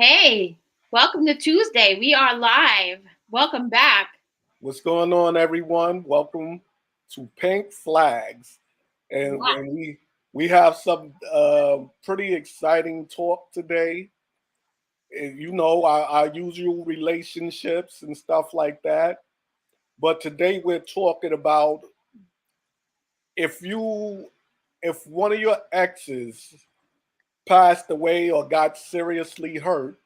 Hey, welcome to Tuesday. We are live. Welcome back. What's going on, everyone? Welcome to Pink Flags, and What? we have some pretty exciting talk today. Our usual relationships and stuff like that. But today we're talking about if you if one of your exes passed away or got seriously hurt,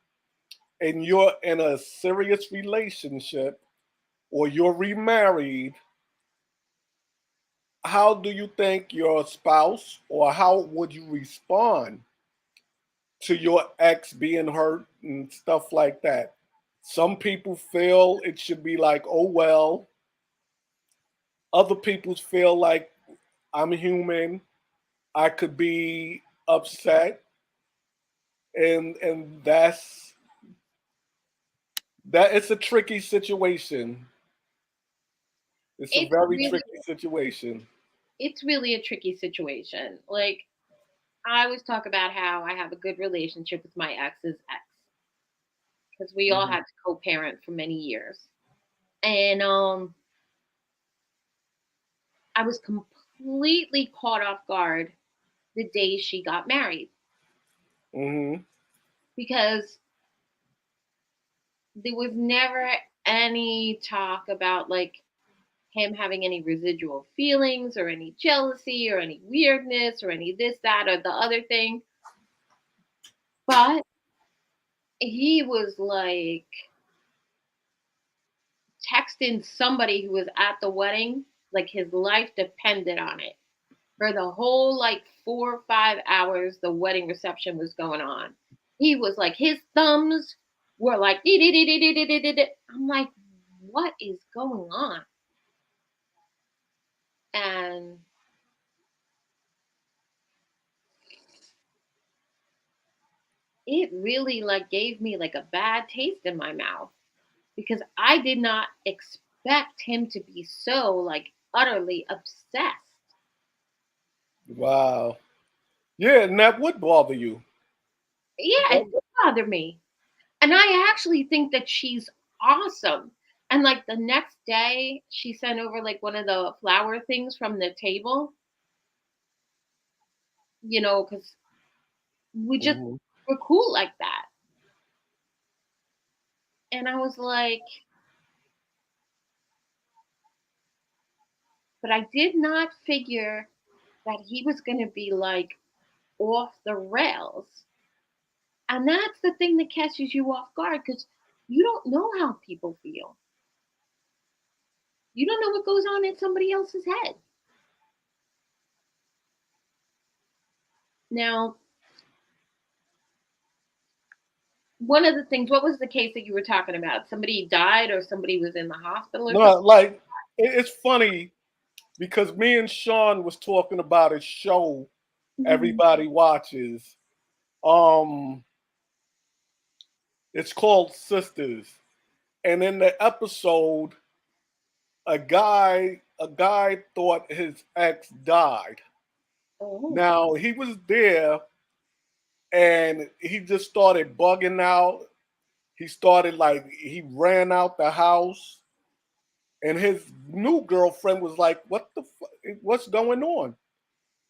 and you're in a serious relationship or you're remarried, how do you think your spouse or how would you respond to your ex being hurt and stuff like that? Some people feel it should be like, oh well. Other people feel like I'm human. I could be upset, and that it's a tricky situation. It's a It's very really tricky situation. it's really a tricky situation. Like I always talk about how I have a good relationship with my ex's ex because we all Mhm. had to co-parent for many years. And I was completely caught off guard the day she got married Mhm. because there was never any talk about like him having any residual feelings or any jealousy or any weirdness or any this, that, or the other thing. But he was like texting somebody who was at the wedding, like his life depended on it. For the whole like 4 or 5 hours the wedding reception was going on. He was like, his thumbs were like, dee, dee, dee, dee, dee, dee, dee, dee. I'm like, what is going on? And it really like gave me like a bad taste in my mouth because I did not expect him to be so like utterly obsessed. Wow. Yeah, and that would bother you. Yeah, it That did bother me. And I actually think that she's awesome. And like the next day, she sent over like one of the flower things from the table, because we just mhm. were cool like that. And I was like, but I did not figure that he was going to be like off the rails. And that's the thing that catches you off guard because you don't know how people feel. You don't know what goes on in somebody else's head. Now, one of the things, what was the case that you were talking about? Somebody died or somebody was in the hospital or something? No, like it's funny because me and Sean was talking about a show Mhm. everybody watches. Um, it's called Sisters, and in the episode, a guy thought his ex died. Oh. Now he was there, and he just started bugging out. He started like he ran out the house, and his new girlfriend was like, What's going on?"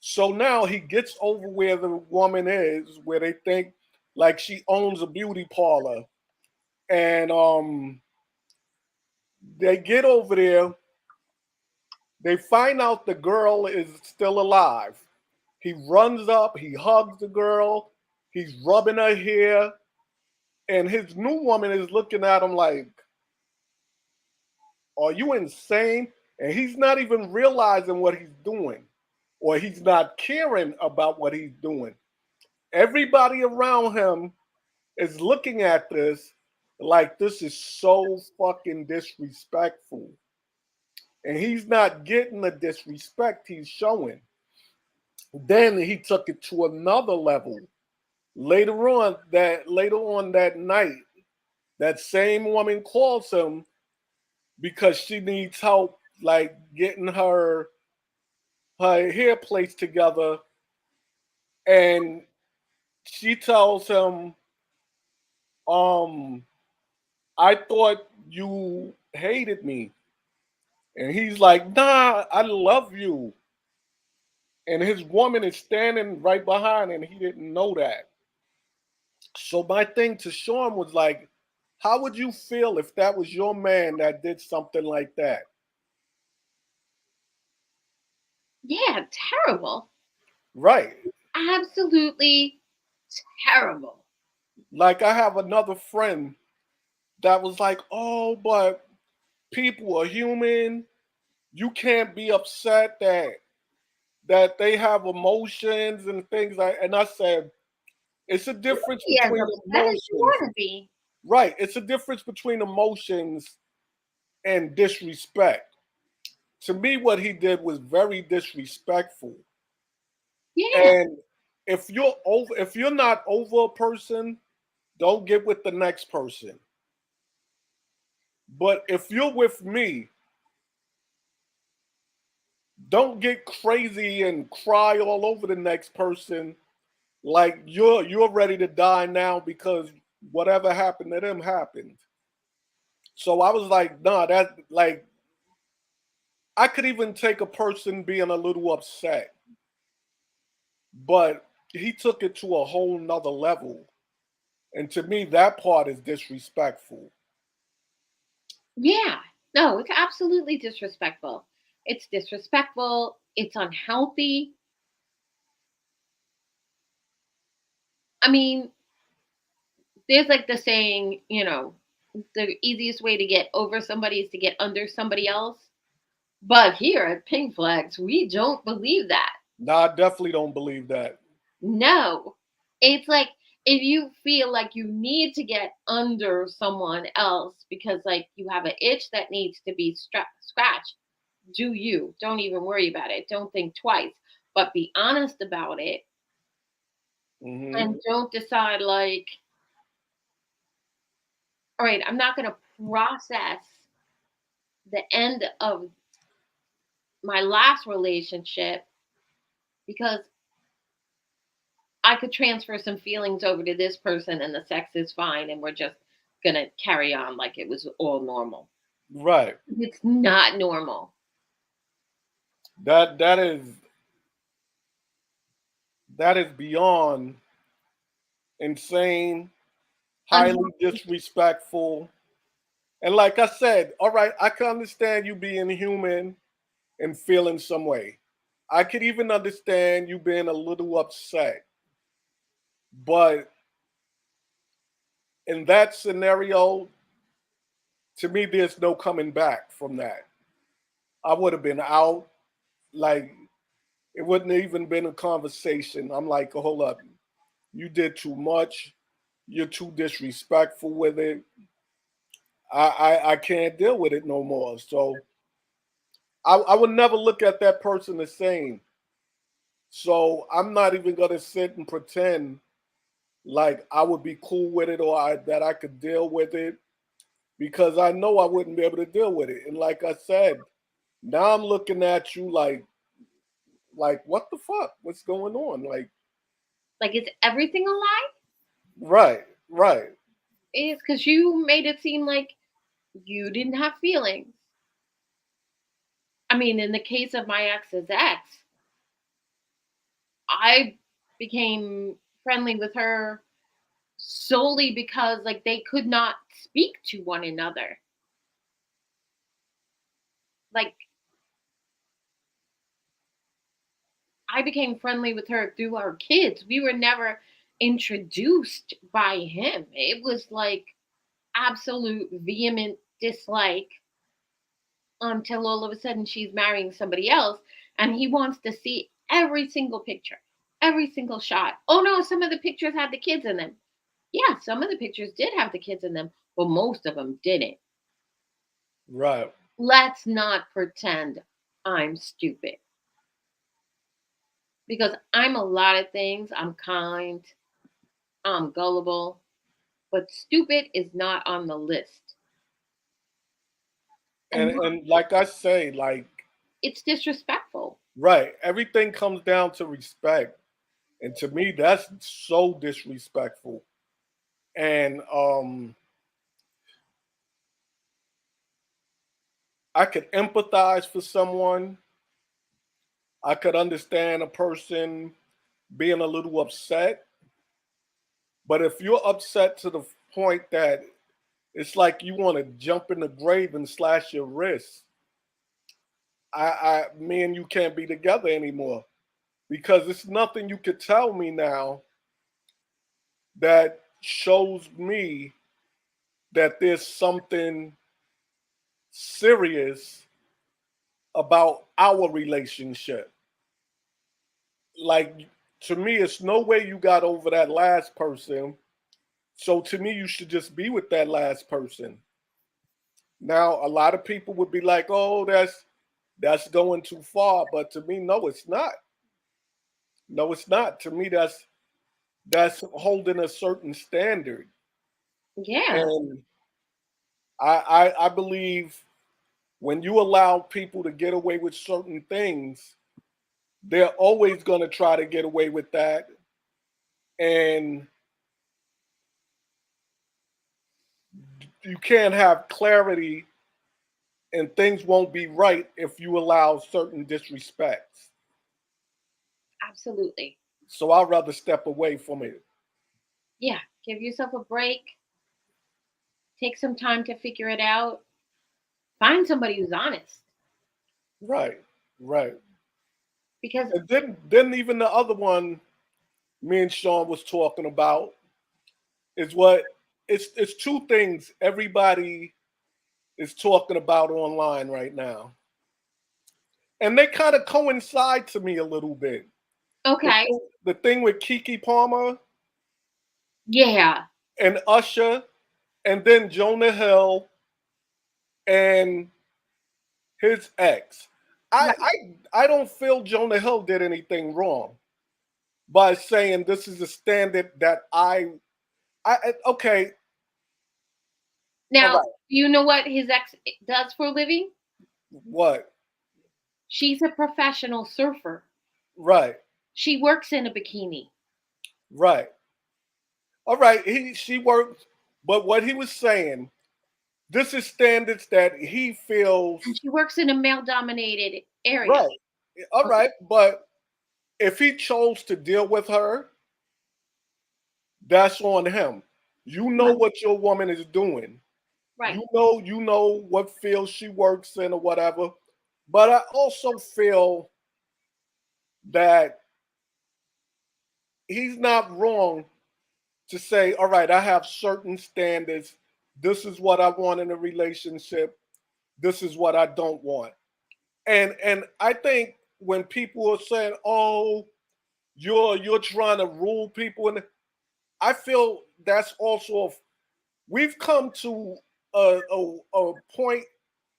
So now he gets over where the woman is, where they think like she owns a beauty parlor, and they get over there. They find out the girl is still alive. He runs up, he hugs the girl, he's rubbing her hair, and his new woman is looking at him like, "Are you insane?" And he's not even realizing what he's doing, or he's not caring about what he's doing. Everybody around him is looking at this like this is so fucking disrespectful. And he's not getting the disrespect he's showing. Then he took it to another level. Later on that night, that same woman calls him because she needs help like getting her hair placed together, and she tells him um, I thought you hated me. And he's like, nah, I love you. And his woman is standing right behind, and he didn't know that. So my thing to Sean was like, how would you feel if that was your man that did something like that? Yeah, terrible. Right. Absolutely terrible. Like I have another friend that was like, oh, but people are human. You can't be upset that they have emotions and things like, and I said, it's a difference Be as between upset as you emotions. want to be. Right. It's a difference between emotions and disrespect. To me, what he did was very disrespectful. Yeah, And if you're not over a person, don't get with the next person. But if you're with me, don't get crazy and cry all over the next person like you're ready to die now because whatever happened to them happened. So I was like, nah, that like I could even take a person being a little upset, but he took it to a whole nother level. And to me, that part is disrespectful. yeah. No, it's absolutely disrespectful. It's disrespectful. It's unhealthy. I mean, there's like the saying, the easiest way to get over somebody is to get under somebody else. But here at Pink Flags, we don't believe that. Nah, I definitely don't believe that. No. It's like if you feel like you need to get under someone else because like you have an itch that needs to be scratched, do you. Don't even worry about it. Don't think twice. But be honest about it Hmm. and don't decide like, all right, I'm not going to process the end of my last relationship because I could transfer some feelings over to this person and the sex is fine and we're just going to carry on like it was all normal. Right. It's not normal. That is beyond insane, highly Unhealthy. disrespectful. And like I said, all right, I can understand you being human and feeling some way. I could even understand you being a little upset. But in that scenario, to me, there's no coming back from that. I would have been out. Like, it wouldn't have even been a conversation. I'm like, hold up. You did too much. You're too disrespectful with it. I can't deal with it no more. So I would never look at that person the same. So I'm not even gonna sit and pretend like I would be cool with it or that I could deal with it because I know I wouldn't be able to deal with it. And like I said, now I'm looking at you like what the fuck? What's going on? Like Like, is everything a lie? right, right. It's because you made it seem like you didn't have feelings. I mean, in the case of my ex's ex, I became friendly with her solely because like they could not speak to one another. Like I became friendly with her through our kids. We were never introduced by him. It was like absolute vehement dislike until all of a sudden she's marrying somebody else and he wants to see every single picture, every single shot. Oh no, some of the pictures had the kids in them. Yeah, some of the pictures did have the kids in them, but most of them didn't. Right. Let's not pretend I'm stupid because I'm a lot of things. I'm kind, I'm gullible, but stupid is not on the list. And And and like I say, like it's disrespectful. right, everything comes down to respect. And to me, that's so disrespectful. and I could empathize for someone. I could understand a person being a little upset. But if you're upset to the point that it's like you want to jump in the grave and slash your wrist, me and you can't be together anymore because it's nothing you could tell me now that shows me that there's something serious about our relationship. Like, to me, it's no way you got over that last person. So to me, you should just be with that last person. Now, a lot of people would be like, "Oh, that's going too far," but to me, no, it's not. No, it's not. To me, that's holding a certain standard, Yeah, and I believe when you allow people to get away with certain things, they're always going to try to get away with that, and you can't have clarity, and things won't be right if you allow certain disrespects. absolutely. So I'd rather step away from it. Yeah, give yourself a break. Take some time to figure it out. Find somebody who's honest Right, right. because And then even the other one me and Sean was talking about is what it's two things everybody is talking about online right now. And they kind of coincide to me a little bit. The okay, thing, the thing with Kiki Palmer yeah, and Usher, and then Jonah Hill and his ex. I right. I don't feel Jonah Hill did anything wrong by saying this is a standard that okay, all Now, right, do you know what his ex does for a living? what? She's a professional surfer. Right, She works in a bikini. right. All right, she worked, but what he was saying, this is standards that he And feels she works in a male dominated area. right. All Okay. right, but if he chose to deal with her, that's on him. You know Right. what your woman is doing. Right. You know what field she works in or whatever. But I also feel that he's not wrong to say, all right, I have certain standards. This is what I want in a relationship. This is what I don't want. And I think when people are saying, "Oh, you're trying to rule people," and I feel that's also we've come to a point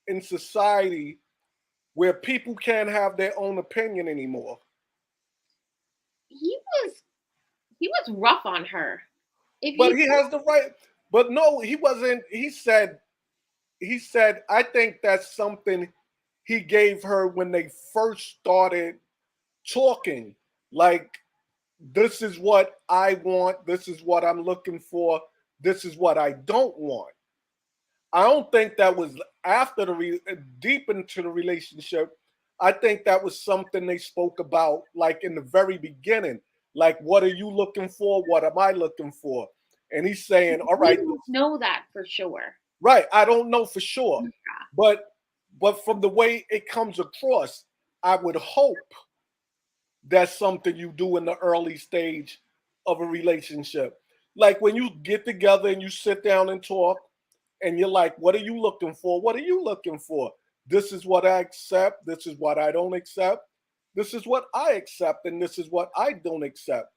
in society where people can't have their own opinion anymore. He was he was rough on her. If But you he has the right. But no, he wasn't. He said, I think that's something he gave her when they first started talking. Like, this is what I want. This is what I'm looking for. This is what I don't want. I don't think that was after deep into the relationship. I think that was something they spoke about like in the very beginning. Like, what are you looking for? What am I looking for? And he's saying, all we right, don't know that for sure. right. I don't know for sure, Yeah. but from the way it comes across, I would hope that's something you do in the early stage of a relationship. Like when you get together and you sit down and talk, and you're like, what are you looking for? What are you looking for? This is what I accept. This is what I don't accept. This is what I accept, and this is what I don't accept.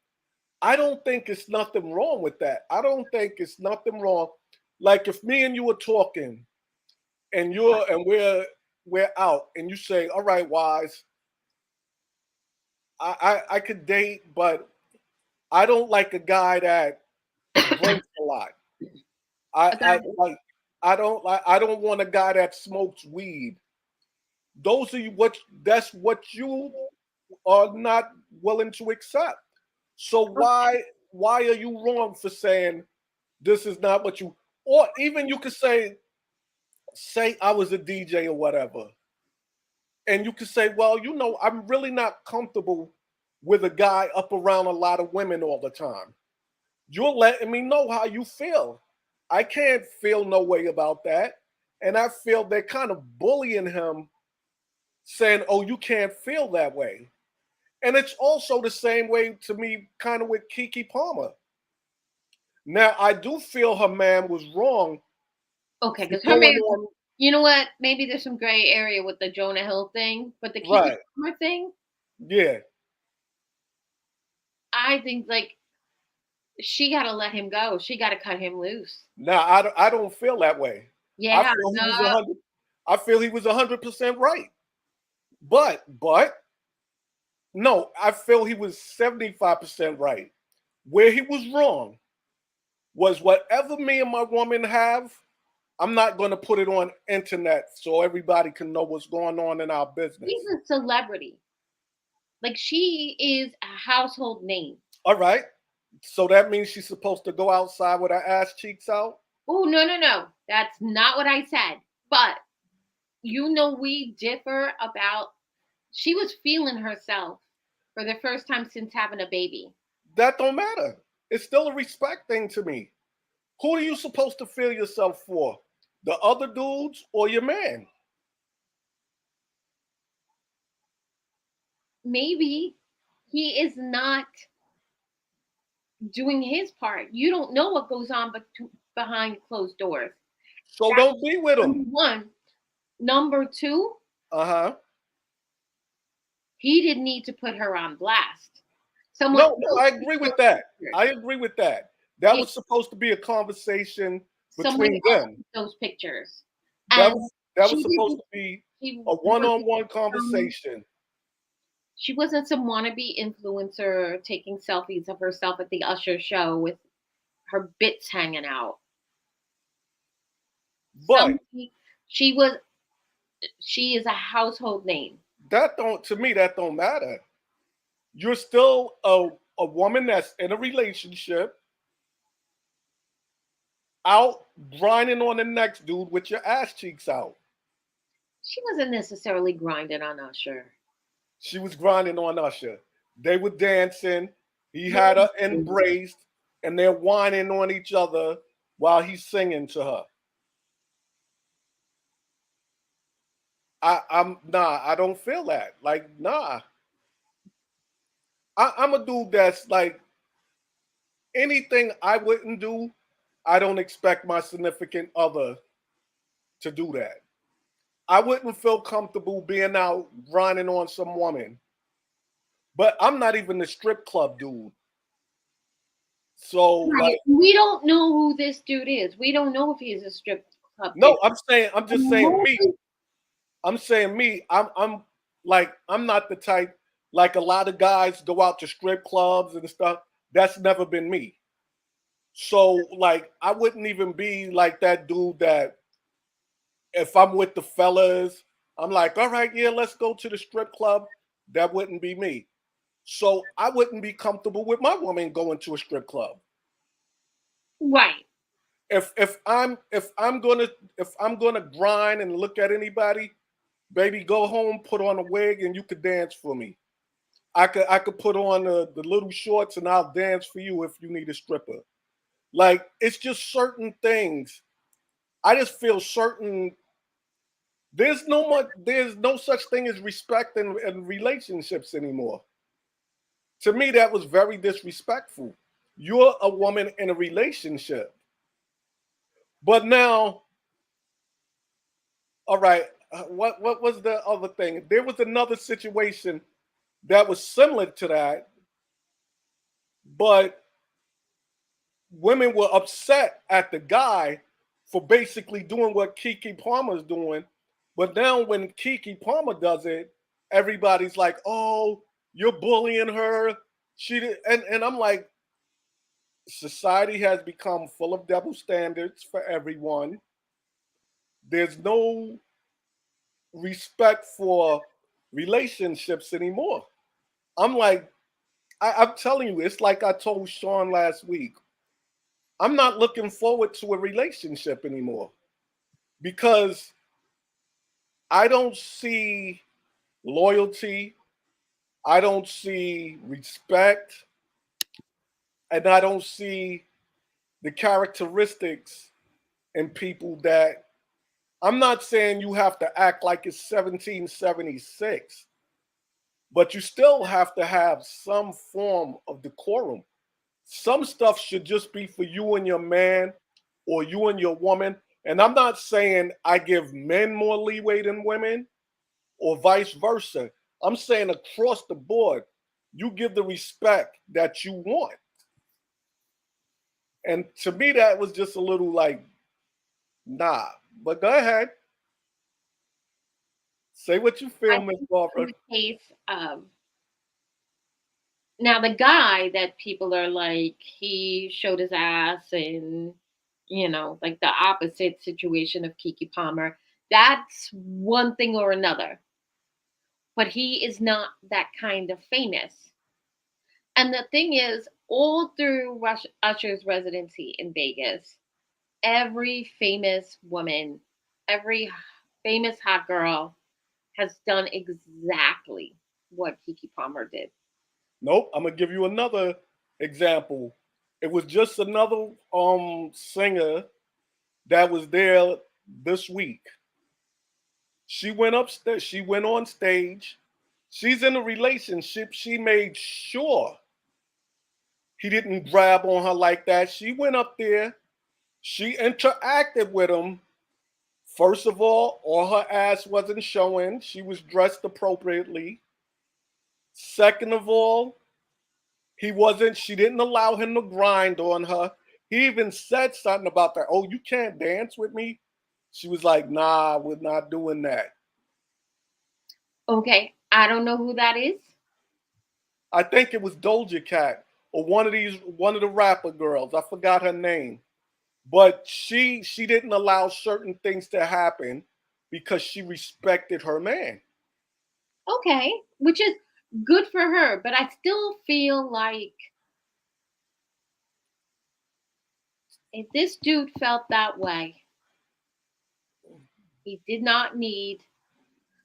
I don't think it's nothing wrong with that. I don't think it's nothing wrong. Like if me and you were talking and we're out and you say, all right, Wise, I could date, but I don't like a guy that drinks a lot. I That- like I don't want a guy that smokes weed. Those are what that's what you are not willing to accept. So why are you wrong for saying This is not what you, or even you could say I was a DJ or whatever, and you could say, well, I'm really not comfortable with a guy up around a lot of women all the time. You're letting me know how you feel. I can't feel no way about that. And I feel they're kind of bullying him, saying, oh, you can't feel that way. And it's also the same way to me, kind of with Keke Palmer. Now, I do feel her man was wrong Okay, for because her going man, on. you know what? Maybe there's some gray area with the Jonah Hill thing, but the Kiki Right. Palmer thing, Yeah. I think like she got to let him go. She got to cut him loose. Now, I don't feel that way. I Yeah, feel he was no, 100. I feel he was 100% right. But no, I feel he was 75% right. Where he was wrong was whatever me and my woman have, I'm not going to put it on internet so everybody can know what's going on in our she's business. a celebrity. Like she is a household name. All right. So that means she's supposed to go outside with her ass cheeks out. Oh, no, no, no. That's not what I said. But we differ about she was feeling herself for the first time since having a baby. That don't matter. It's still a respect thing to me. Who are you supposed to feel yourself for? The other dudes or your man? Maybe he is not doing his part. You don't know what goes on behind closed doors. So That's don't be with number him. one. Number two, Uh-huh. he didn't need to put her on blast. Someone No, else I could agree with post that. pictures. I agree with that. That Yeah, was supposed to be a conversation someone between else them. took those pictures, That and was that was she supposed didn't. to be She a wasn't. one-on-one Um, conversation. she wasn't some wannabe influencer taking selfies of herself at the Usher show with her bits hanging out. But Somebody, she was. She is a household name. that don't to me that don't matter. You're still a woman that's in a relationship out grinding on the next dude with your ass cheeks out. She wasn't necessarily grinding on Usher. She was grinding on Usher. They were dancing. He had her No. embraced, and they're whining on each other while he's singing to her. I'm nah. I don't feel that. Like nah. I'm a dude that's like anything I wouldn't do. I don't expect my significant other to do that. I wouldn't feel comfortable being out grinding on some woman. But I'm not even the strip club dude. So Right. like We don't know who this dude is. We don't know if he's a strip club dude. no, I'm And just saying me. most- I'm saying me. I'm like I'm not the type like a lot of guys go out to strip clubs and stuff. That's never been me. So like I wouldn't even be like that dude that if I'm with the fellas, I'm like, all right, yeah, let's go to the strip club. That wouldn't be me. So I wouldn't be comfortable with my woman going to a strip club. Right. If I'm gonna grind and look at anybody, baby, go home, put on a wig, and you could dance for me. I could put on the little shorts and I'll dance for you if you need a stripper. Like it's just certain things. I just feel certain. There's no such thing as respect in relationships anymore. To me, that was very disrespectful. You're a woman in a relationship, but now, all right. What was the other thing? There was another situation that was similar to that, but women were upset at the guy for basically doing what Keke Palmer's doing. But now when Keke Palmer does it, everybody's like, "Oh, you're bullying her." And I'm like, society has become full of double standards for everyone. There's no respect for relationships anymore. I'm like, I'm telling you, it's like I told Sean last week. I'm not looking forward to a relationship anymore because I don't see loyalty, I don't see respect, and I don't see the characteristics in people that I'm not saying you have to act like it's 1776, but you still have to have some form of decorum. Some stuff should just be for you and your man or you and your woman. And I'm not saying I give men more leeway than women or vice versa. I'm saying across the board, you give the respect that you want. And to me, that was just a little like, nah. But go ahead. Say what you I feel, Miss think in Barbara. the case of now the guy that people are like he showed his ass and like the opposite situation of Kiki Palmer. That's one thing or another, but he is not that kind of famous. And the thing is, all through Usher's residency in Vegas, every famous woman, every famous hot girl has done exactly what Kiki Palmer did. Nope. I'm gonna give you another example. It was just another singer that was there this week. She went upstairs, she went on stage. She's in a relationship. She made sure he didn't grab on her like that. She went up there, she interacted with him. First of all her ass wasn't showing. She was dressed appropriately. Second of all, she didn't allow him to grind on her. He even said something about that. Oh, you can't dance with me? She was like, nah, we're not doing that. Okay, I don't know who that is. I think it was Doja Cat or one of the rapper girls. I forgot her name. But she didn't allow certain things to happen because she respected her man. Okay, which is good for her, but I still feel like if this dude felt that way, he did not need,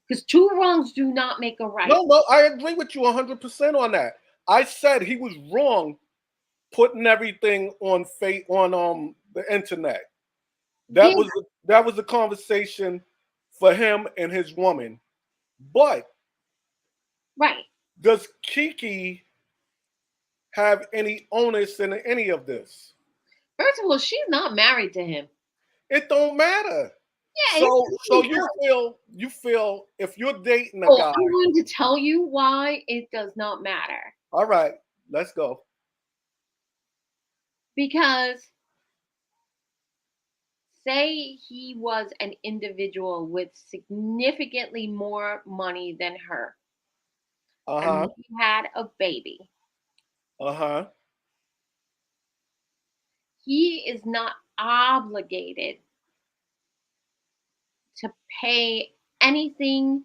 because two wrongs do not make a right. No, I agree with you 100% on that. I said he was wrong putting everything on the internet. Yeah, That was a conversation for him and his woman. But right. does Kiki have any onus in any of this? First of all, she's not married to him. It don't matter. Yeah, So you feel if you're dating a oh, guy, I'm going to tell you why it does not matter. all right, let's go. Because say he was an individual with significantly more money than her, and Uh-huh. he had a baby, Uh-huh. he is not obligated to pay anything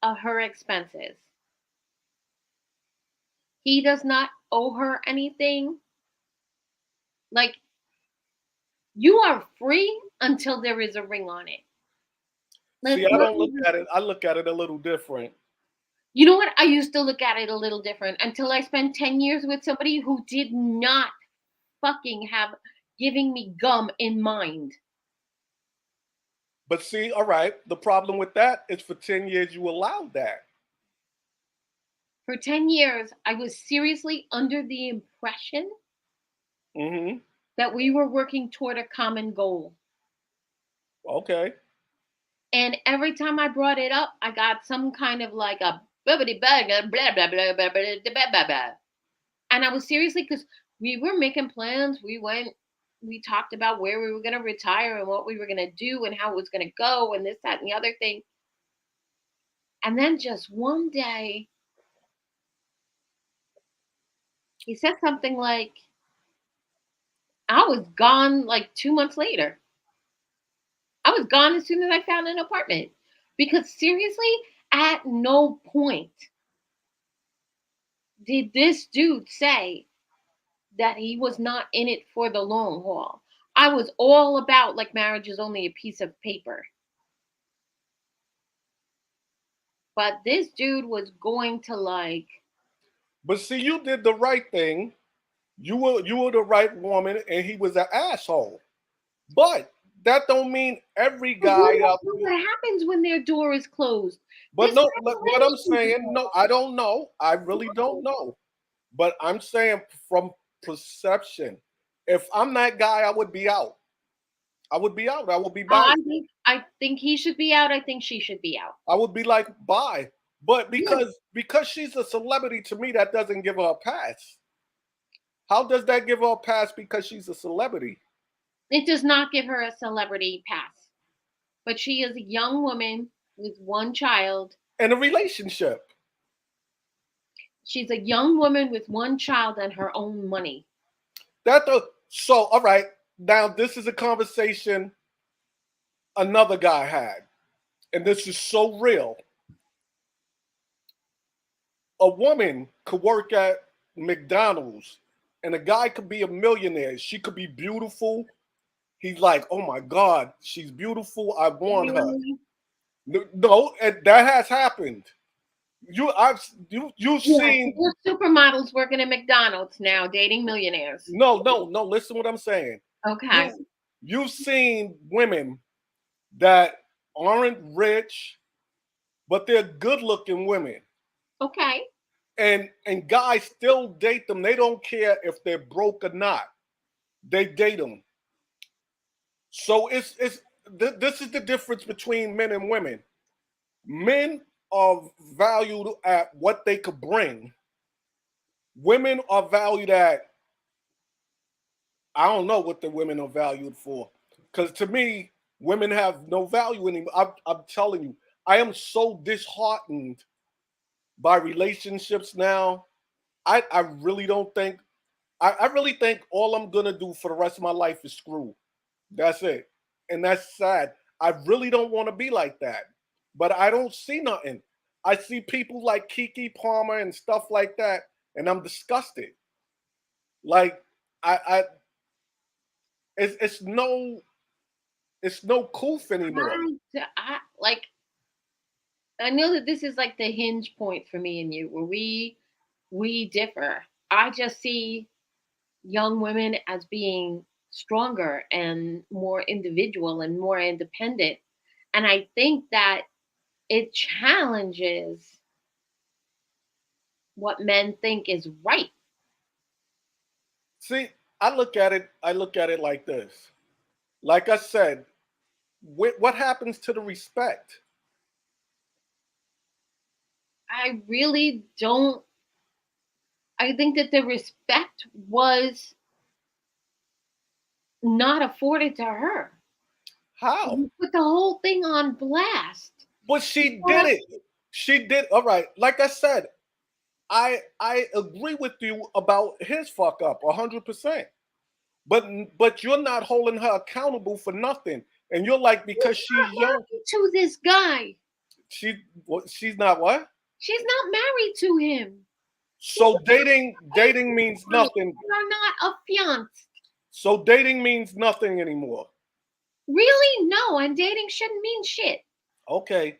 of her expenses. He does not owe her anything. Like, you are free until there is a ring on it. See, Let's I not don't look even, at it. I look at it a little different. you know what? I used to look at it a little different until I spent 10 years with somebody who did not fucking have giving me gum in mind. But see, all right, the problem with that is for 10 years you allowed that. For 10 years, I was seriously under the impression Mm-hmm. that we were working toward a common goal. Okay. And every time I brought it up, I got some kind of like a bibbity blah blah blah blah blah blah blah blah blah. And I was seriously, because we were making plans. We talked about where we were going to retire and what we were going to do and how it was going to go and this, that, and the other thing. And then just one day, he said something like, I was gone like 2 months later. I was gone as soon as I found an apartment. Because seriously, at no point did this dude say that he was not in it for the long haul. I was all about like marriage is only a piece of paper. But this dude was going to like But see, you did the right thing. You were the right woman, and he was an asshole. But that don't mean every but we guy don't out know there. what happens when their door is closed. But This no, guy's look, what I'm relationship saying, no, I don't know. I really don't know. But I'm saying from perception, if I'm that guy, I would be out. I would be out. I would be bye. I think he should be out. I think she should be out. I would be like bye. But Yeah. because she's a celebrity, to me, that doesn't give her a pass. How does that give her a pass because she's a celebrity? It does not give her a celebrity pass. But she is a young woman with one child. In a relationship. She's a young woman with one child and her own money. So all right. Now this is a conversation another guy had, and this is so real. A woman could work at McDonald's, and a guy could be a millionaire. She could be beautiful. He's like, oh my God, she's beautiful. I want her. Really? No, that has happened. You've Yeah, seen. there's supermodels working at McDonald's now, dating millionaires. No. Listen, what I'm saying. Okay. You've seen women that aren't rich, but they're good looking women. Okay. And guys still date them. They don't care if they're broke or not. They date them. So this is the difference between men and women. Men are valued at what they could bring. Women are valued at, I don't know what the women are valued for. Because to me, women have no value anymore. I'm telling you, I am so disheartened by relationships now. I really don't think, I really think all I'm gonna do for the rest of my life is screw. That's it. And that's sad. I really don't want to be like that. But I don't see nothing. I see people like Kiki Palmer and stuff like that, and I'm disgusted. Like I it's no coof anymore. Like I know that this is like the hinge point for me and you, where we differ. I just see young women as being stronger and more individual and more independent. And I think that it challenges what men think is right. See, I look at it like this. Like I said, what happens to the respect? I really don't. I think that the respect was not afforded to her. How? You put the whole thing on blast. But she did it. She did. All right. Like I said, I agree with you about his fuck up 100%. But you're not holding her accountable for nothing. And you're like, because She's she's not young, married to this guy. she's not what? She's not married to him. So dating means nothing. They are not affianced. So dating means nothing anymore. Really? No, and dating shouldn't mean shit. Okay.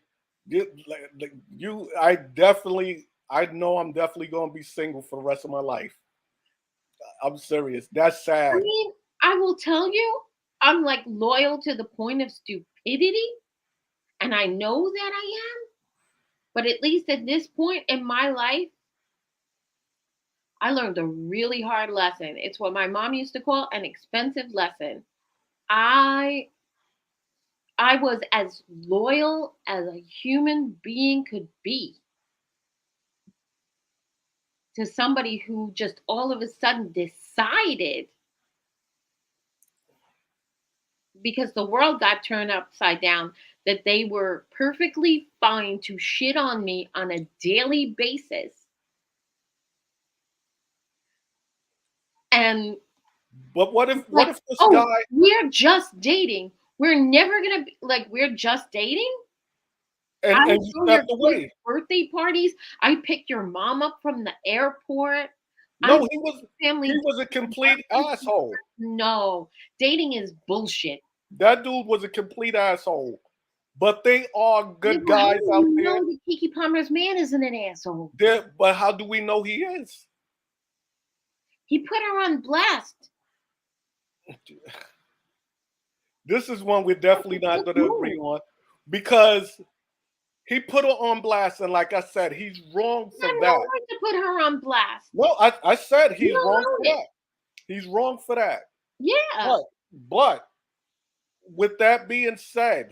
I know I'm definitely gonna be single for the rest of my life. I'm serious. That's I sad. mean, I will tell you, I'm like loyal to the point of stupidity, and I know that I am. But at least at this point in my life, I learned a really hard lesson. It's what my mom used to call an expensive lesson. I I was as loyal as a human being could be to somebody who just all of a sudden decided, because the world got turned upside down, that they were perfectly fine to shit on me on a daily basis. And But it's what like, if this oh, guy we're just dating. We're never gonna be like, we're just dating. I and you throw your stepped kids' away? birthday parties. I pick your mom up from the airport. I No, he family. was a complete asshole. No, dating is bullshit. That dude was a complete asshole. But they are Yeah, good but how guys do out you there. know that Kiki Palmer's man isn't an asshole? But how do we know he is? He put her on blast. This is one we're definitely not going to agree No, on because he put her on blast, and like I said, he's wrong you for have no that. right to put her on blast. No, I said You he's wrong for allowed it. that. He's wrong for that. Yeah. But with that being said,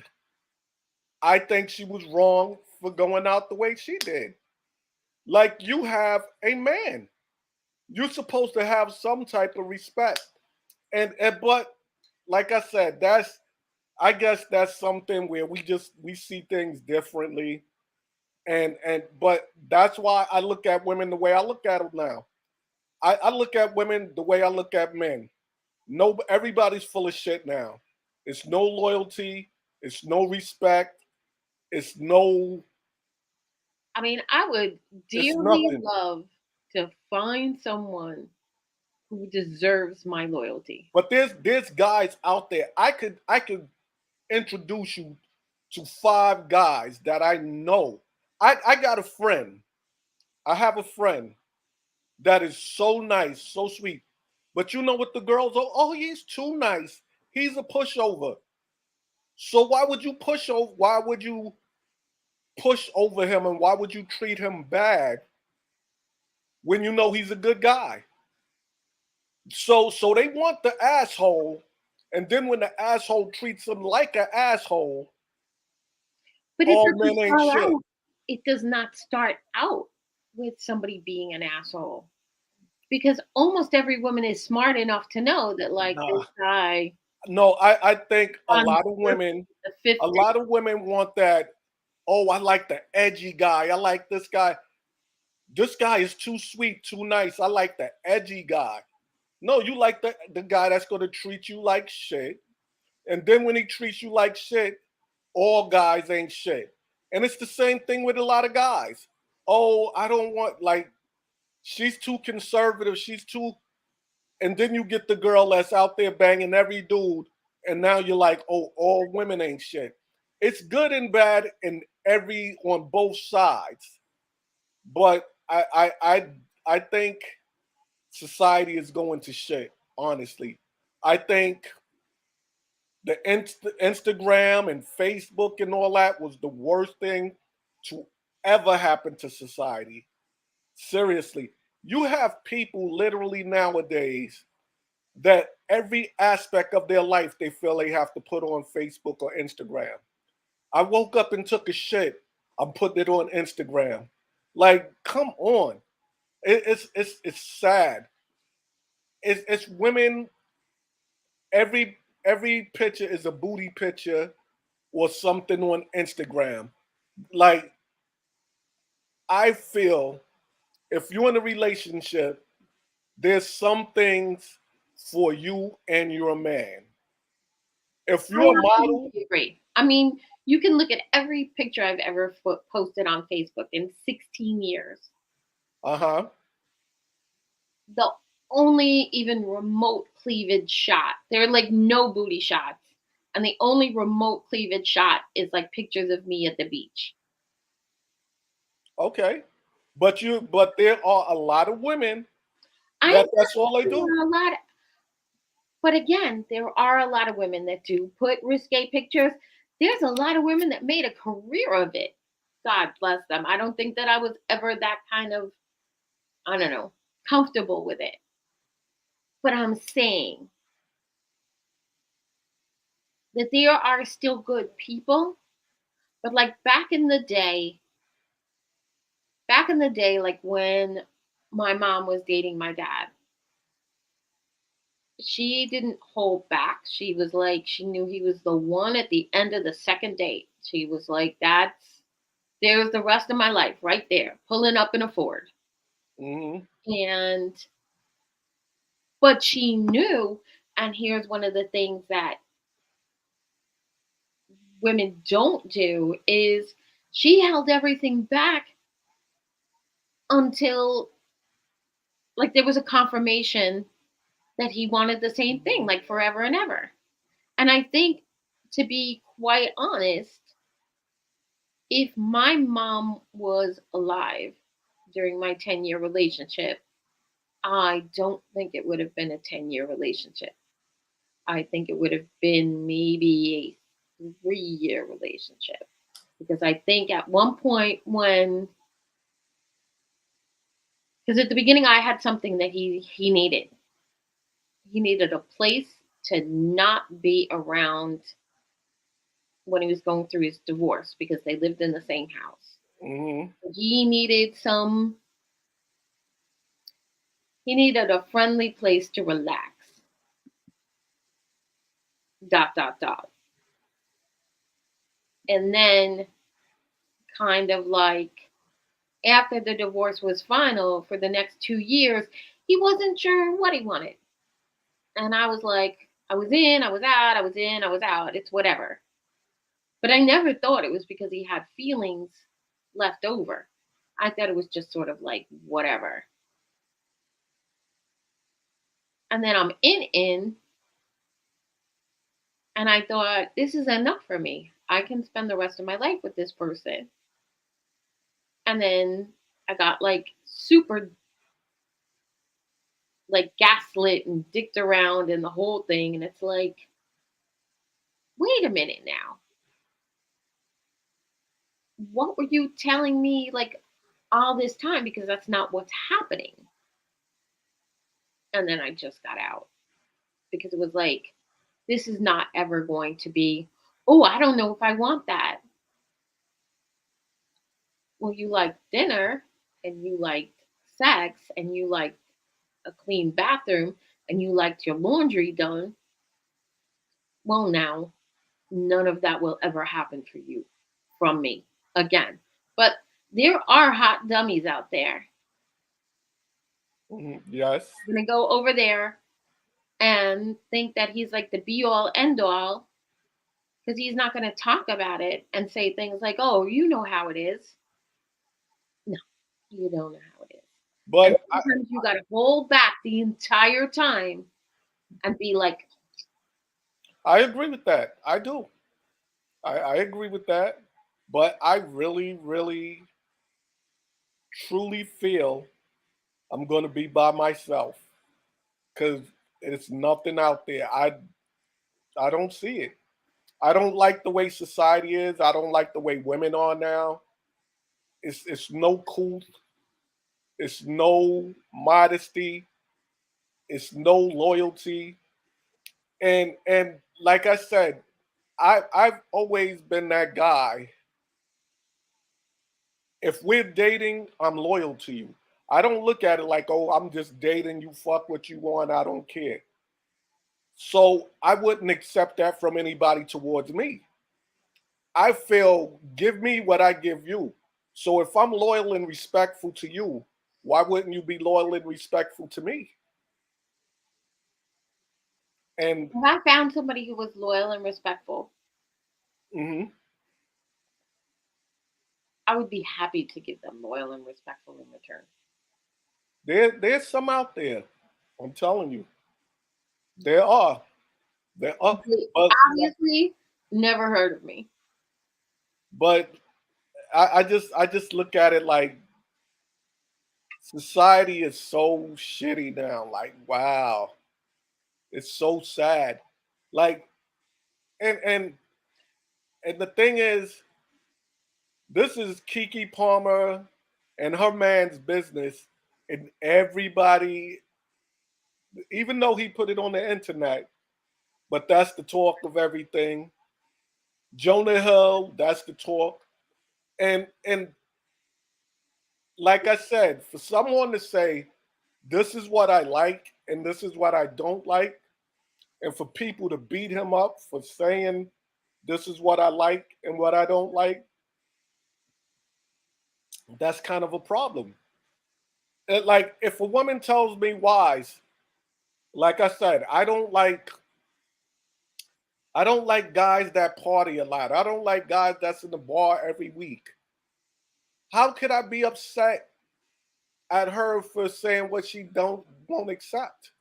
I think she was wrong for going out the way she did. Like you have a man, you're supposed to have some type of respect, and but like I said, I guess that's something where we see things differently, and but that's why I look at women the way I look at them now. I look at women the way I look at men. No, everybody's full of shit now. It's no loyalty. It's no respect. It's no. I mean, I would It's dearly nothing. love to find someone who deserves my loyalty. But there's guys out there. I could introduce you to 5 guys that I know. I got a friend. I have a friend that is so nice, so sweet. But you know what the girls are? Oh, he's too nice. He's a pushover. So why would you push over him and why would you treat him bad when you know he's a good guy? So they want the asshole, and then when the asshole treats them like an asshole, But it all doesn't men ain't start shit. out. It does not start out with somebody being an asshole because almost every woman is smart enough to know that, like, this Nah. guy No, I think on the fifth a date. lot of women want that. Oh, I like the edgy guy. I like this guy. This guy is too sweet, too nice. I like the edgy guy. No, you like the guy that's going to treat you like shit. And then when he treats you like shit, all guys ain't shit. And it's the same thing with a lot of guys. Oh, I don't want, like, she's too conservative. She's too. And then you get the girl that's out there banging every dude. And now you're like, oh, all women ain't shit. It's good and bad on both sides. But I think society is going to shit, honestly. I think the Instagram and Facebook and all that was the worst thing to ever happen to society. Seriously, you have people literally nowadays that every aspect of their life they feel they have to put on Facebook or Instagram. I woke up and took a shit. I'm putting it on Instagram. Like, come on. It's sad. It's women. Every picture is a booty picture or something on Instagram. Like, I feel if you're in a relationship, there's some things for you and your man. If I you're a model, absolutely agree. I mean, you can look at every picture I've ever posted on Facebook in 16 years. uh-huh. The only even remote cleavage shot, there are like no booty shots. And the only remote cleavage shot is like pictures of me at the beach. Okay. But there are a lot of women I that's all they know do. there are a lot, but again, there are a lot of women that do put risque pictures. There's a lot of women that made a career of it. God bless them. I don't think that I was ever that kind of, I don't know, comfortable with it. But I'm saying that there are still good people. But like back in the day, like when my mom was dating my dad, she didn't hold back. She was like, she knew he was the one at the end of the second date. She was like, there's the rest of my life right there, pulling up in a Ford. Hmm. And, but she knew, and here's one of the things that women don't do is she held everything back until like there was a confirmation that he wanted the same thing, like forever and ever. And I think, to be quite honest, if my mom was alive during my 10-year relationship, I don't think it would have been a 10-year relationship. I think it would have been maybe a 3-year relationship. Because I think at one point when, because at the beginning I had something that he needed. He needed a place to not be around when he was going through his divorce because they lived in the same house. Hmm. He needed some he needed a friendly place to relax. Dot dot dot. And then kind of like after the divorce was final for the next 2 years, he wasn't sure what he wanted. And I was like, I was in, I was out, I was in, I was out. It's whatever. But I never thought it was because he had feelings left over. I thought it was just sort of like whatever. And then I'm in, and I thought, this is enough for me. I can spend the rest of my life with this person. And then I got like super like gaslit and dicked around and the whole thing. And it's like, wait a minute now. What were you telling me like all this time? Because that's not what's happening. And then I just got out because it was like, this is not ever going to be, oh, I don't know if I want that. Well, you liked dinner and you liked sex and you liked a clean bathroom and you liked your laundry done. Well, now none of that will ever happen for you from me again. But there are hot dummies out there. Hmm. Yes. I'm gonna go over there and think that he's like the be all end all because he's not gonna talk about it and say things like, "Oh, you know how it is." No, you don't know how it is. And But sometimes you gotta hold back the entire time and be like, I agree with that. I do. I agree with that. But I really, really, truly feel I'm going to be by myself because it's nothing out there. I don't see it. I don't like the way society is. I don't like the way women are now. It's no cool. It's no modesty. It's no loyalty. And like I said, I've always been that guy. If we're dating, I'm loyal to you. I don't look at it like, oh, I'm just dating you, fuck what you want, I don't care. So I wouldn't accept that from anybody towards me. I feel give me what I give you. So if I'm loyal and respectful to you, why wouldn't you be loyal and respectful to me? And if I found somebody who was loyal and respectful, mhm, I would be happy to give them loyal and respectful in return. there's some out there. I'm telling you, there are. There are. They But obviously never heard of me. but I just look at it like society is so shitty now. Like, wow, it's so sad. Like, and and and the thing is, this is Kiki Palmer and her man's business, and everybody, even though he put it on the internet, but that's the talk of everything. Jonah Hill, that's the talk. And like I said, for someone to say this is what I like and this is what I don't like, and for people to beat him up for saying this is what I like and what I don't like, that's kind of a problem. Like if a woman tells me whys, like I said, I don't like guys that party a lot. I don't like guys that's in the bar every week. How could I be upset at her for saying what she won't accept.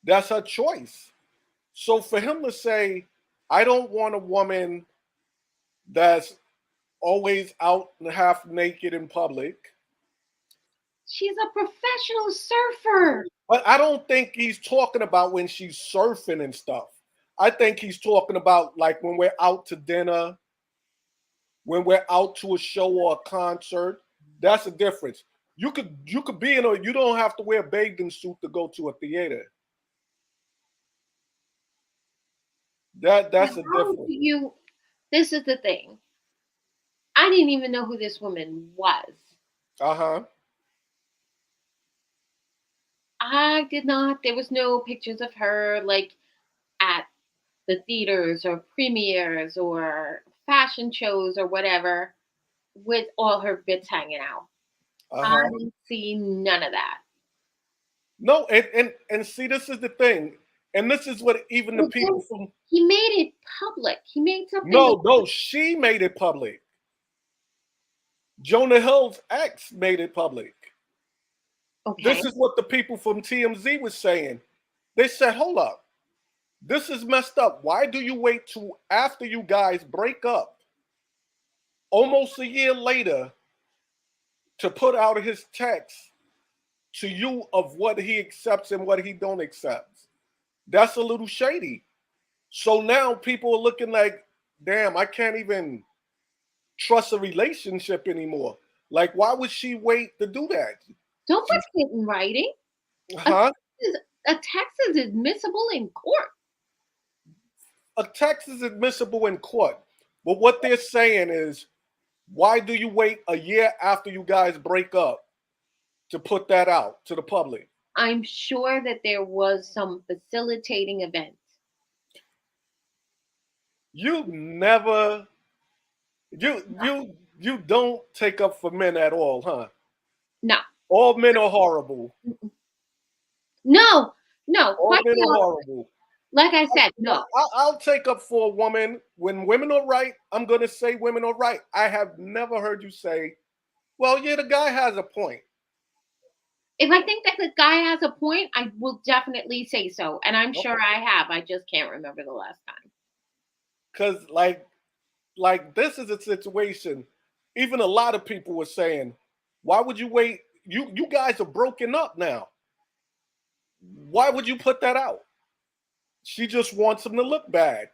That's her choice. So for him to say, I don't want a woman that's always out and half naked in public. She's a professional surfer. But I don't think he's talking about when she's surfing and stuff. I think he's talking about like when we're out to dinner, when we're out to a show or a concert. That's a difference. You could be in a you don't have to wear a bathing suit to go to a theater. But That's a how do difference. you? This is the thing. I didn't even know who this woman was. Uh-huh. I did not. There was no pictures of her like at the theaters or premieres or fashion shows or whatever with all her bits hanging out. I Uh-huh. didn't see none of that. No, and see, this is the thing. And this is what even the But people then from he made it public. He made something that, no, she made it public. Jonah Hill's ex made it public. okay. This is what the people from TMZ was saying. They said, hold up, this is messed up. Why do you wait till after you guys break up, almost a year later, to put out his text to you of what he accepts and what he don't accept? That's a little shady. So now people are looking like, damn, I can't even trust a relationship anymore. Like, why would she wait to do that? Don't She, put it in writing. A huh? text is, a text is admissible in court. A text is admissible in court. But what they're saying is, why do you wait a year after you guys break up to put that out to the public? I'm sure that there was some facilitating event. You never you don't take up for men at all, huh? No, All men are horrible. no, no. All Quite men the are opposite. horrible. Like I said, no. I'll take up for a woman when women are right. I'm going to say women are right. I have never heard you say, "Well, yeah, the guy has a point." If I think that the guy has a point, I will definitely say so, and I'm sure Okay, I have. I just can't remember the last time. because like this is a situation. Even a lot of people were saying, "Why would you wait? You guys are broken up now. Why would you put that out?" She just wants him to look bad.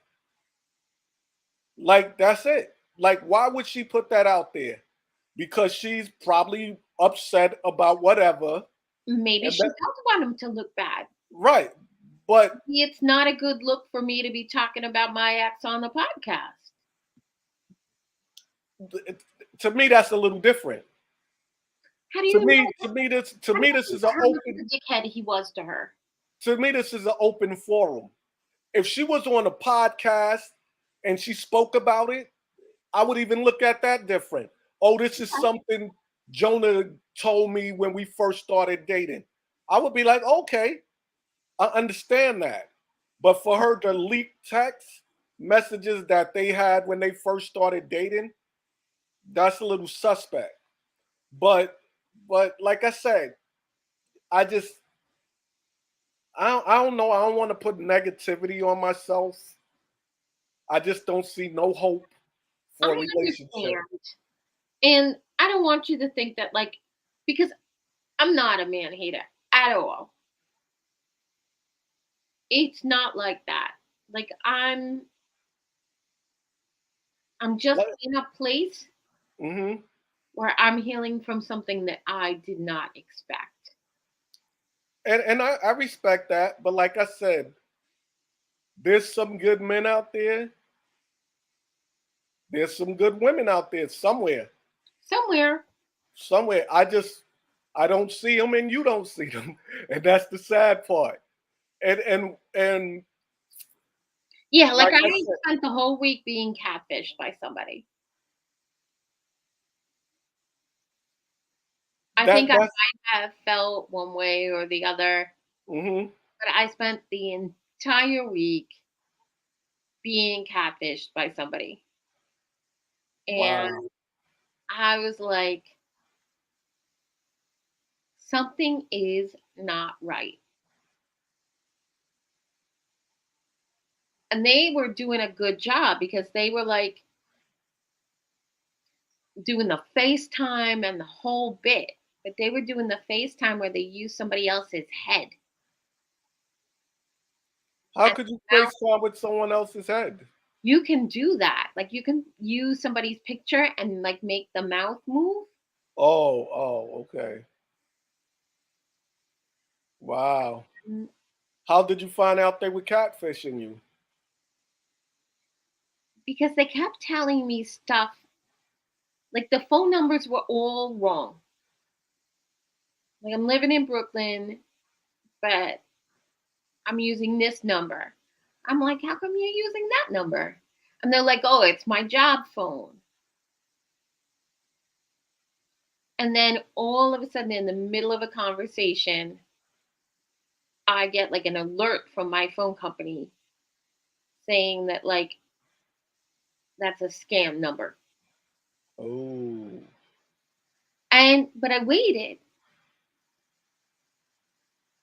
Like that's it. Like why would she put that out there? Because she's probably upset about whatever. Maybe And she that, does want him to look bad. right. But It's not a good look for me to be talking about my ex on the podcast. it, to me, that's a little different. How do you know? To How do me, you this know is an how much of open. a dickhead he was to her? To me, this is an open forum. If she was on a podcast and she spoke about it, I would even look at that different. Oh, this is something Jonah told me when we first started dating. I would be like, okay, I understand that. But for her to leak text messages that they had when they first started dating, that's a little suspect. But like I said, I just I don't know. I don't want to put negativity on myself. I just don't see no hope for a I relationship. understand. And I don't want you to think that, like, because I'm not a man hater at all. It's not like that. Like, I'm just What? in a place Mm-hmm. where I'm healing from something that I did not expect. And I respect that, but like I said, there's some good men out there. There's some good women out there somewhere. Somewhere. Somewhere. I don't see them and you don't see them. And that's the sad part. And Yeah, like like I I said, spent the whole week being catfished by somebody. I think I that's might have felt one way or the other, mm-hmm. but I spent the entire week being catfished by somebody. And Wow. I was like, something is not right. And they were doing a good job because they were like doing the FaceTime and the whole bit. But they were doing the FaceTime where they used somebody else's head How and could you mouth. FaceTime with someone else's head? You can do that. Like you can use somebody's picture and like make the mouth move. Okay. Wow. Mm, How did you find out they were catfishing you? because they kept telling me stuff like the phone numbers were all wrong. Like I'm living in Brooklyn, but I'm using this number. I'm like, how come you're using that number? And they're like, oh, it's my job phone. And then all of a sudden, in the middle of a conversation, I get like an alert from my phone company saying that, like, that's a scam number. Oh. But I waited.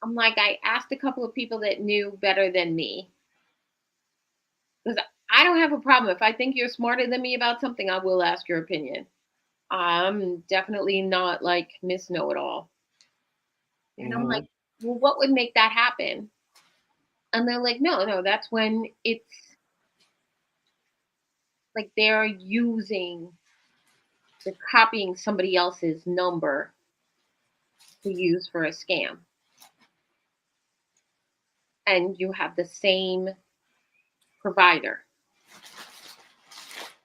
I'm like, I asked a couple of people that knew better than me because I don't have a problem. If I think you're smarter than me about something, I will ask your opinion. I'm definitely not like Miss Know It All. And I'm like, Hmm. well, what would make that happen? And they're like, no, no, that's when it's like they're copying somebody else's number to use for a scam. And you have the same provider.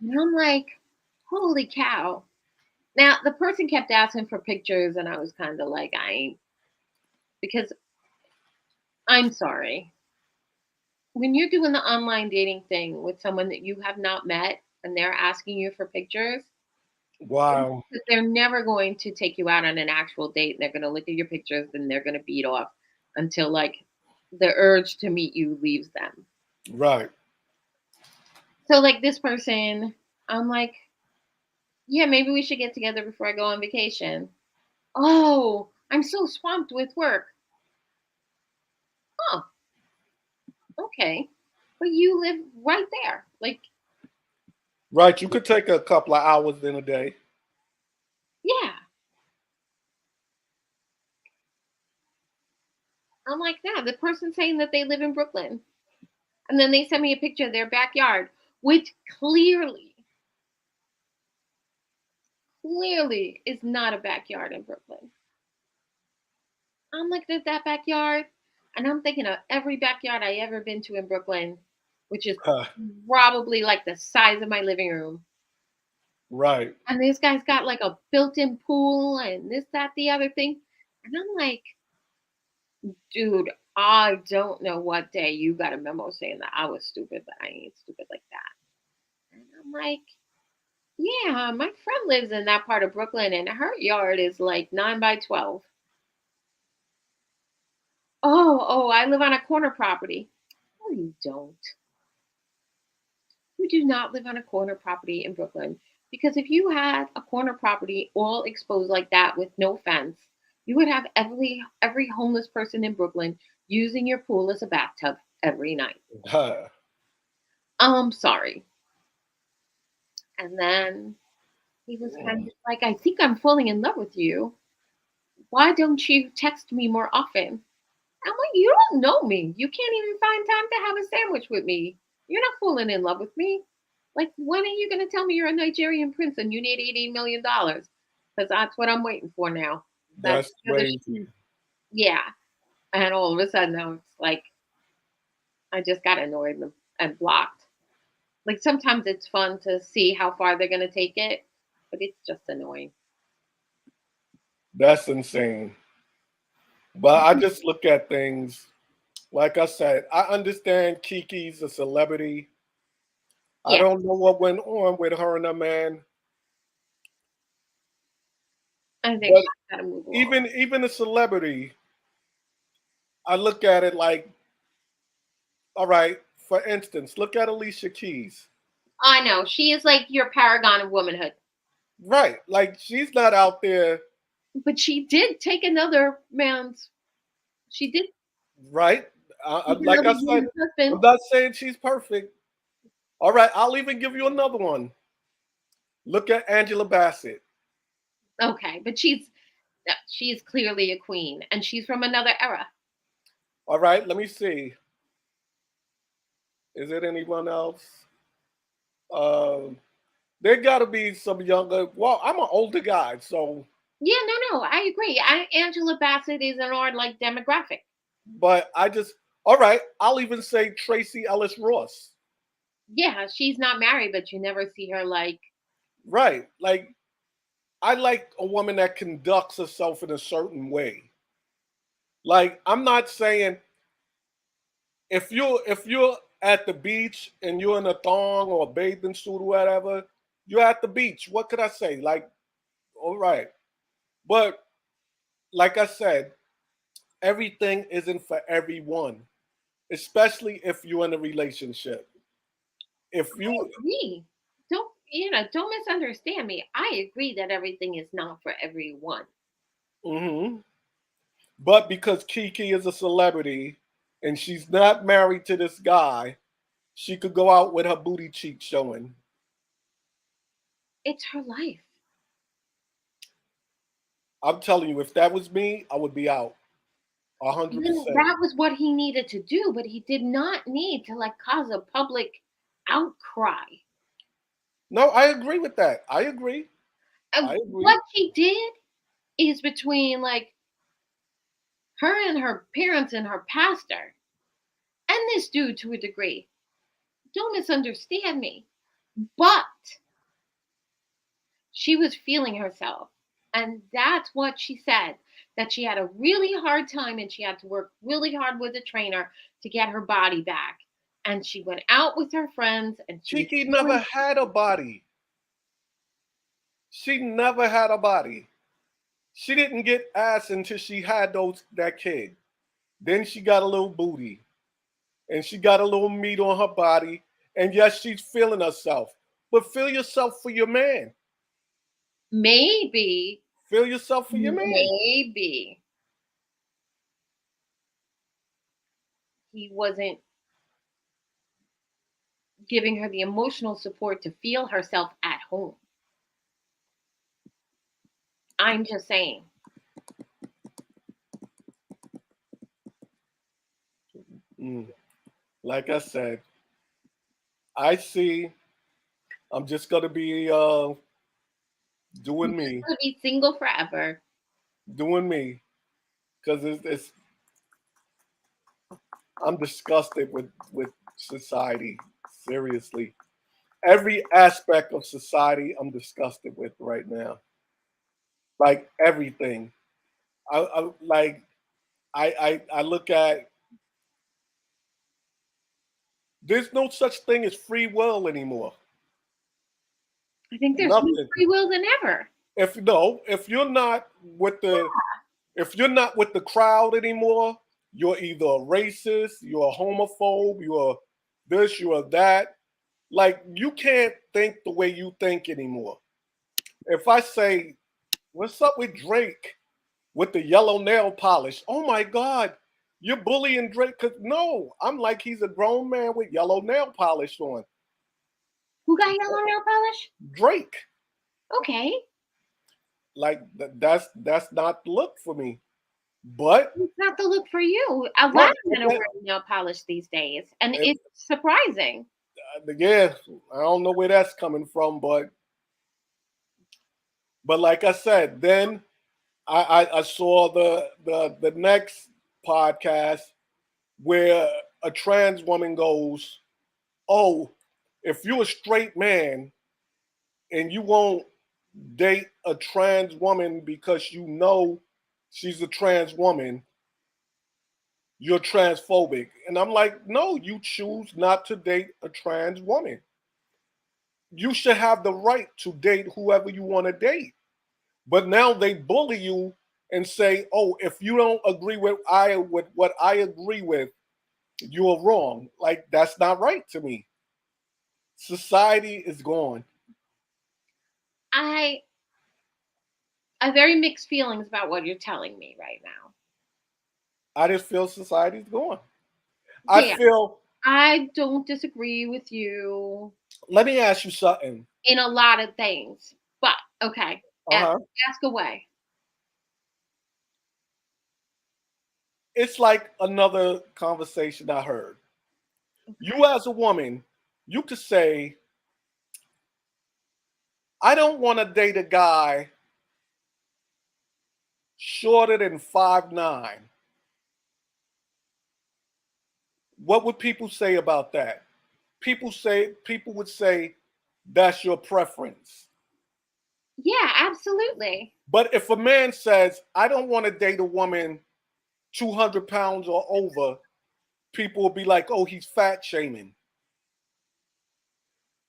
And I'm like, holy cow. Now, the person kept asking for pictures, and I was kind of like, I ain't, because I'm sorry. When you're doing the online dating thing with someone that you have not met and they're asking you for pictures, Wow. they're never going to take you out on an actual date. And they're going to look at your pictures and they're going to beat off until like the urge to meet you leaves them. Right. So like this person, I'm like, yeah, maybe we should get together before I go on vacation. Oh, I'm so swamped with work. Oh, okay. But you live right there. Like, Right. You could take a couple of hours in a day. yeah. I'm like, yeah, the person saying that they live in Brooklyn. And then they send me a picture of their backyard, which clearly is not a backyard in Brooklyn. I'm looking at that backyard and I'm thinking of every backyard I ever been to in Brooklyn, which is Huh. probably like the size of my living room. Right. And this guy's got like a built-in pool and this, that, the other thing. And I'm like, dude, I don't know what day you got a memo saying that I was stupid, but I ain't stupid like that. And I'm like, yeah, my friend lives in that part of Brooklyn and her yard is like 9 by 12. Oh, I live on a corner property. No, you don't. You do not live on a corner property in Brooklyn. Because if you had a corner property all exposed like that with no fence, you would have every homeless person in Brooklyn using your pool as a bathtub every night. Huh. I'm sorry. And then he was kind Mm. of like, I think I'm falling in love with you. Why don't you text me more often? I'm like, you don't know me. You can't even find time to have a sandwich with me. You're not falling in love with me. Like, when are you going to tell me you're a Nigerian prince and you need $18 million? Because that's what I'm waiting for now. That's That's the other crazy. yeah. And all of a sudden, now it's like I just got annoyed and blocked. Like sometimes it's fun to see how far they're going to take it, but it's just annoying. That's insane. But I just look at things, like I said, I understand Kiki's a celebrity. I Yeah, don't know what went on with her and her man, I think but she's got to move along. even a celebrity, I look at it like, all right, for instance, look at Alicia Keys. I know she is like your paragon of womanhood. Right. Like she's not out there. But she did take another man's. She did right? take Like another I said, man's husband. I'm not saying she's perfect. All right, I'll even give you another one. Look at Angela Bassett. Okay, but she's clearly a queen, and she's from another era. All right, let me see. Is it anyone else? Um, there got to be some younger. Well, I'm an older guy, so Yeah, no, I agree. Angela Bassett is in our like demographic. but I just all right. I'll even say Tracy Ellis Ross. Yeah, she's not married, but you never see her like. Right, like I like a woman that conducts herself in a certain way. Like I'm not saying if you're at the beach and you're in a thong or a bathing suit or whatever, you're at the beach. What could I say? Like, all right. But like I said, everything isn't for everyone, especially if you're in a relationship. If I you agree. Don't misunderstand me. I agree that everything is not for everyone. mhm. But because Kiki is a celebrity and she's not married to this guy, she could go out with her booty cheeks showing. It's her life. I'm telling you, if that was me, I would be out a hundred Then percent. that was what he needed to do, but he did not need to like cause a public outcry. No, I agree with that. I agree. I And agree. what she did is between like her and her parents and her pastor and this dude to a degree. Don't misunderstand me. But she was feeling herself. And that's what she said, that she had a really hard time and she had to work really hard with a trainer to get her body back. And she went out with her friends and she was Kiki never feeling. had a body. She never had a body. She didn't get ass until she had that kid. Then she got a little booty and she got a little meat on her body. And yes, she's feeling herself. But feel yourself for your man. Maybe, Feel yourself for your man. maybe he wasn't giving her the emotional support to feel herself at home. I'm just saying. Mm. Like I said, I see. I'm just gonna be He's doing just me, going to be single forever. doing me, because it's I'm disgusted with society. Seriously, every aspect of society, I'm disgusted with right now. Like everything. I like I look at there's no such thing as free will anymore. I think there's more Nothing. free will than ever. If no, if you're not with the crowd anymore, you're either a racist, you're a homophobe, you're this, you're that. Like you can't think the way you think anymore. If I say, "What's up with Drake with the yellow nail polish?" Oh my God, you're bullying Drake. Cause no, I'm like he's a grown man with yellow nail polish on. Who got yellow nail polish? Drake, Okay. like that's not the look for me. But It's not the look for you. A lot right, of men are wearing nail polish these days, and if, it's surprising. yeah, I don't know where that's coming from, but like I said, then I saw the next podcast where a trans woman goes, "Oh, if you're a straight man and you won't date a trans woman because you know she's a trans woman, you're transphobic." And I'm like, "No, you choose not to date a trans woman. You should have the right to date whoever you want to date." But now they bully you and say, "Oh, if you don't agree with what I agree with, you're wrong." Like that's not right to me. Society is gone. I I have very mixed feelings about what you're telling me right now. I just feel society's going. I Yeah, feel. I don't disagree with you Let me ask you something. in a lot of things, but okay, Uh huh. ask away. It's like another conversation I heard. You as a woman, you could say, I don't want to date a guy shorter than 5'9". What would people say about that? People would say that's your preference. Yeah, absolutely. But if a man says, I don't want to date a woman 200 pounds or over, people will be like, oh, he's fat shaming.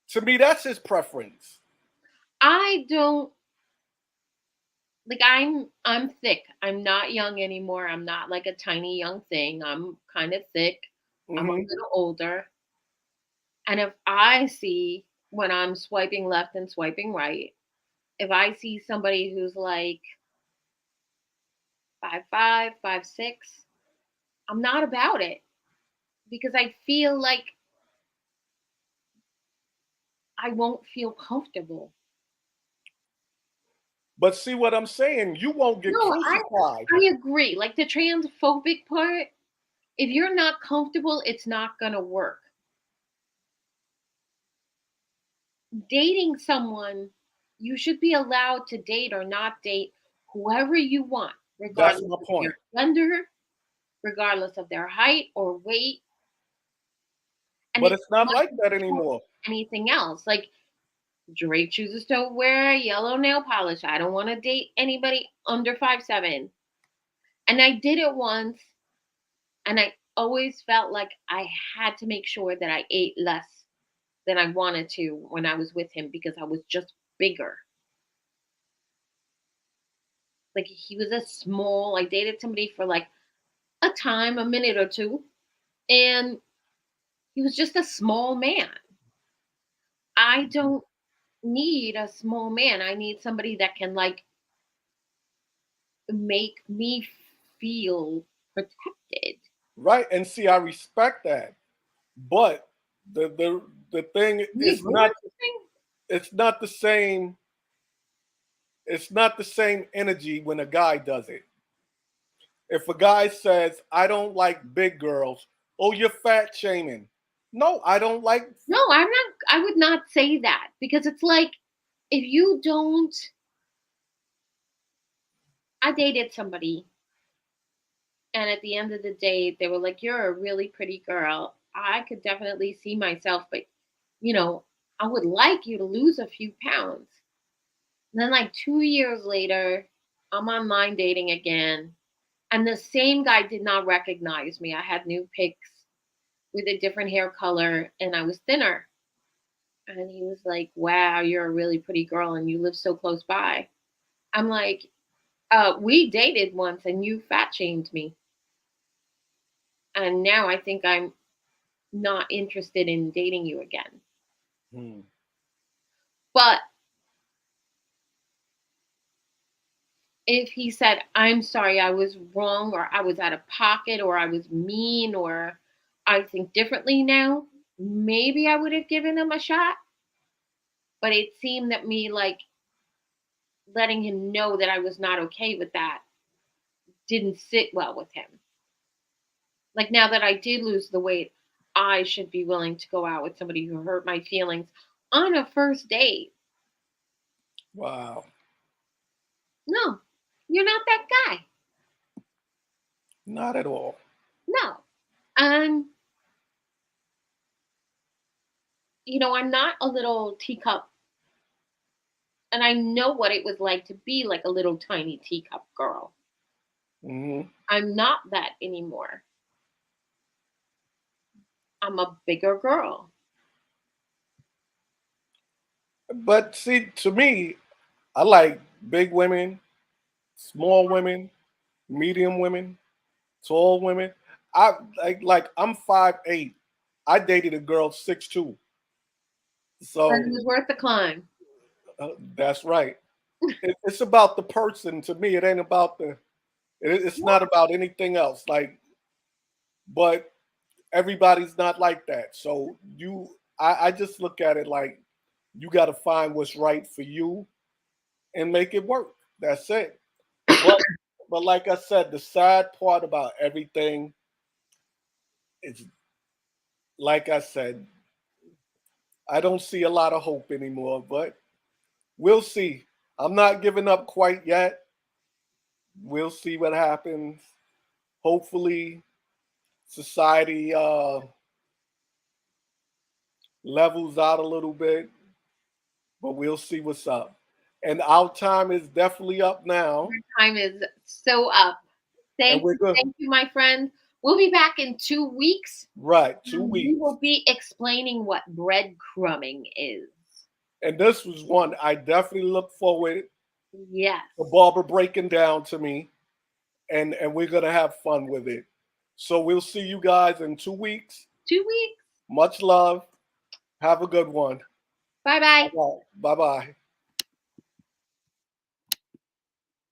To me, that's his preference. I don't like I'm thick. I'm not young anymore. I'm not like a tiny young thing. I'm kind of thick. I'm a Hmm. little older. And if I see when I'm swiping left and swiping right, if I see somebody who's like 5'5", 5'6", I'm not about it because I feel like I won't feel comfortable. But see what I'm saying? You won't get No, crucified. I agree. Like the transphobic part, if you're not comfortable, it's not gonna work. Dating someone, you should be allowed to date or not date whoever you want, That's regardless my of their point. gender, regardless of their height or weight, and But it's it's not not like that anymore. anything else. Like Drake chooses to wear yellow nail polish. I don't want to date anybody under 5'7". And I did it once, and I always felt like I had to make sure that I ate less than I wanted to when I was with him because I was just bigger. Like he was a small, I dated somebody for like a time, a minute or two, and he was just a small man. I don't need a small man. I need somebody that can like make me feel protected. Right. And see, I respect that. But the thing We is agree not on something? it's not the same it's not the same energy when a guy does it. If a guy says, I don't like big girls, oh, you're fat shaming. No, I don't like. No, I'm not. I would not say that because it's like if you don't. I dated somebody, and at the end of the day, they were like, "You're a really pretty girl. I could definitely see myself, but you know, I would like you to lose a few pounds." And then, like 2 years later, I'm online dating again, and the same guy did not recognize me. I had new pics with a different hair color, and I was thinner. And he was like, "Wow, you're a really pretty girl, and you live so close by." I'm like, we dated once, and you fat shamed me, and now I think I'm not interested in dating you again. Hmm. But if he said, "I'm sorry, I was wrong, or I was out of pocket, or I was mean, or I think differently now," maybe I would have given him a shot. But it seemed that me like letting him know that I was not okay with that didn't sit well with him. Like now that I did lose the weight, I should be willing to go out with somebody who hurt my feelings on a first date. Wow. No, you're not that guy. Not at all. No. Um, I'm not a little teacup, and I know what it was like to be like a little tiny teacup girl. Hmm. I'm not that anymore. I'm a bigger girl. But see, to me, I like big women, small women, medium women, tall women. I like I'm 5'8". I dated a girl 6'2". And it So was worth the climb. that's right. it's about the person. To me, it ain't about it's not about anything else. Like, but everybody's not like that. So I just look at it like you got to find what's right for you and make it work. That's it. But but like I said, the sad part about everything is, like I said, I don't see a lot of hope anymore. But we'll see. I'm not giving up quite yet. We'll see what happens. Hopefully, society levels out a little bit, but we'll see what's up. And our time is definitely up now, Time is so up. and we're good. Thank you, my friend. We'll be back in 2 weeks. Right, two We weeks. will be explaining what breadcrumbing is. And this was one I definitely look forward Yes. to Barbara breaking down to me, and we're gonna have fun with it. So we'll see you guys in 2 weeks. 2 weeks. Much love. Have a good one. Bye bye. Bye bye.